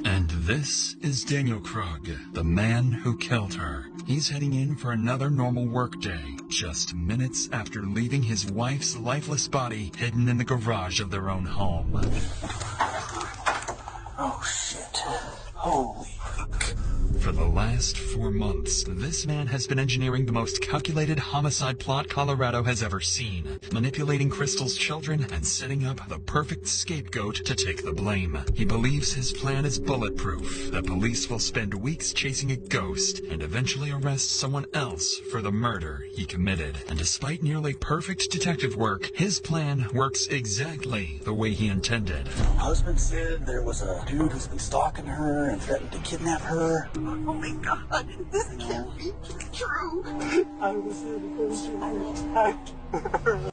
And this is Daniel Krug, the man who killed her. He's heading in for another normal workday, just minutes after leaving his wife's lifeless body hidden in the garage of their own home. Oh, shit. Holy fuck. For the last 4 months, this man has been engineering the most calculated homicide plot Colorado has ever seen, manipulating Crystal's children and setting up the perfect scapegoat to take the blame. He believes his plan is bulletproof, that police will spend weeks chasing a ghost and eventually arrest someone else for the murder he committed. And despite nearly perfect detective work, his plan works exactly the way he intended. My husband said there was a dude who's been stalking her and threatened to kidnap her. Oh my God, this can't be true. I was there because you attacked her.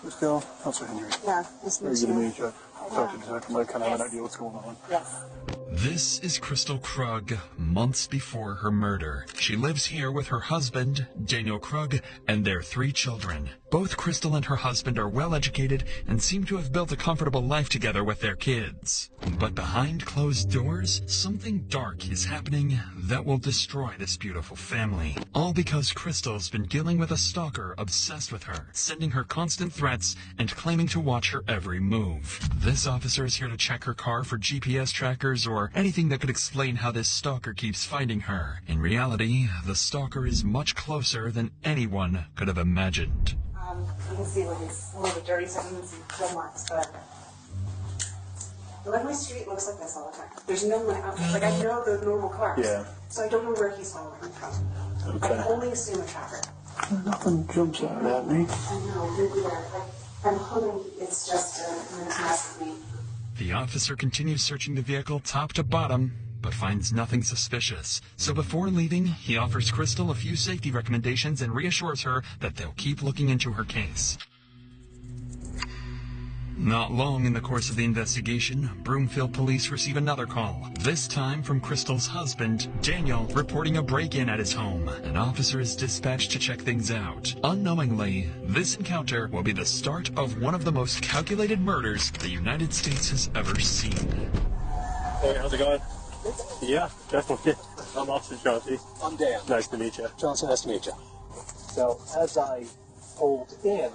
Miss Bill, Officer Henry. Yeah, Miss Very good to meet you. Talk to the detective. I kind of have an idea what's going on. Yes. This is Crystal Krug, months before her murder. She lives here with her husband, Daniel Krug, and their 3 children. Both Crystal and her husband are well-educated and seem to have built a comfortable life together with their kids. But behind closed doors, something dark is happening that will destroy this beautiful family. All because Crystal's been dealing with a stalker obsessed with her, sending her constant threats and claiming to watch her every move. This officer is here to check her car for GPS trackers or anything that could explain how this stalker keeps finding her. In reality, the stalker is much closer than anyone could have imagined. You can see where the dirty segments and kill marks, but like my street looks like this all the time. There's no one out there. Like I know the normal cars. Yeah. So I don't know where he's following from. Okay. I can only assume a trapper. Nothing jumps out at me. I know, really weird. I'm hoping it's just a mess with me. The officer continues searching the vehicle top to bottom, but finds nothing suspicious. So before leaving, he offers Crystal a few safety recommendations and reassures her that they'll keep looking into her case. Not long in the course of the investigation, Broomfield police receive another call, this time from Crystal's husband, Daniel, reporting a break-in at his home. An officer is dispatched to check things out. Unknowingly, this encounter will be the start of one of the most calculated murders the United States has ever seen. Hey, how's it going? Yeah, definitely. I'm Officer Chauncey. I'm Dan. Nice to meet you. Johnson, nice to meet you. So, as I pulled in,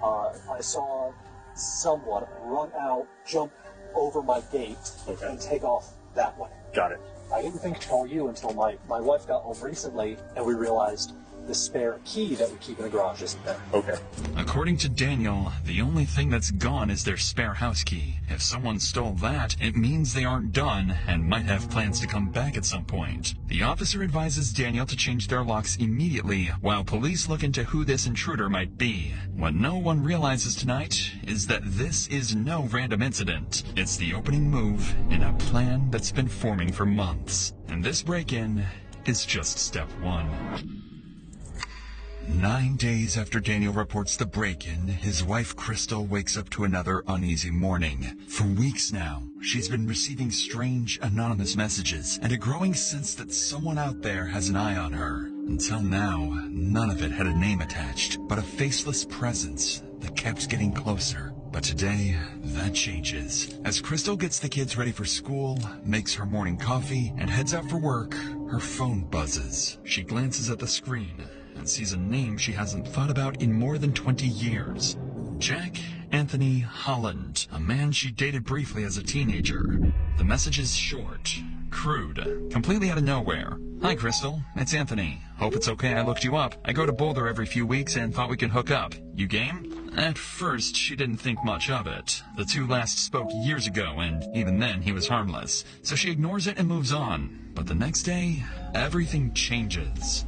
I saw someone run out, jump over my gate, and take off that way. Got it. I didn't think to call you until my wife got home recently, and we realized the spare key that we keep in the garage isn't there. Okay. According to Daniel, the only thing that's gone is their spare house key. If someone stole that, it means they aren't done and might have plans to come back at some point. The officer advises Daniel to change their locks immediately while police look into who this intruder might be. What no one realizes tonight is that this is no random incident. It's the opening move in a plan that's been forming for months. And this break-in is just step 1. 9 days after Daniel reports the break-in, his wife Crystal wakes up to another uneasy morning. For weeks now, she's been receiving strange, anonymous messages and a growing sense that someone out there has an eye on her. Until now, none of it had a name attached, but a faceless presence that kept getting closer. But today, that changes. As Crystal gets the kids ready for school, makes her morning coffee, and heads out for work, her phone buzzes. She glances at the screen and sees a name she hasn't thought about in more than 20 years. Jack Anthony Holland, a man she dated briefly as a teenager. The message is short, crude, completely out of nowhere. Hi, Crystal. It's Anthony. Hope it's okay I looked you up. I go to Boulder every few weeks and thought we could hook up. You game? At first, she didn't think much of it. The two last spoke years ago, and even then he was harmless. So she ignores it and moves on. But the next day, everything changes.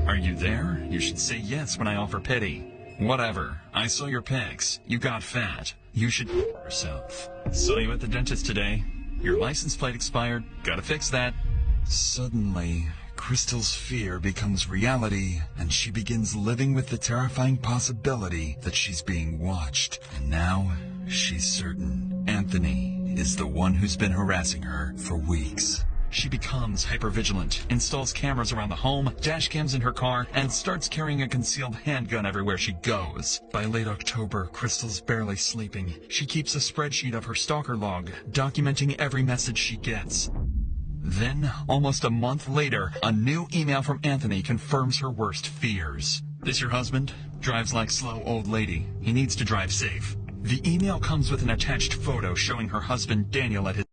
Are you there? You should say yes when I offer pity. Whatever. I saw your pics. You got fat. You should yourself. Saw you at the dentist today. Your license plate expired. Gotta fix that. Suddenly, Crystal's fear becomes reality, and she begins living with the terrifying possibility that she's being watched. And now, she's certain Anthony is the one who's been harassing her for weeks. She becomes hypervigilant, installs cameras around the home, dash cams in her car, and starts carrying a concealed handgun everywhere she goes. By late October, Crystal's barely sleeping. She keeps a spreadsheet of her stalker log, documenting every message she gets. Then, almost a month later, a new email from Anthony confirms her worst fears. This your husband? Drives like slow old lady. He needs to drive safe. The email comes with an attached photo showing her husband Daniel at his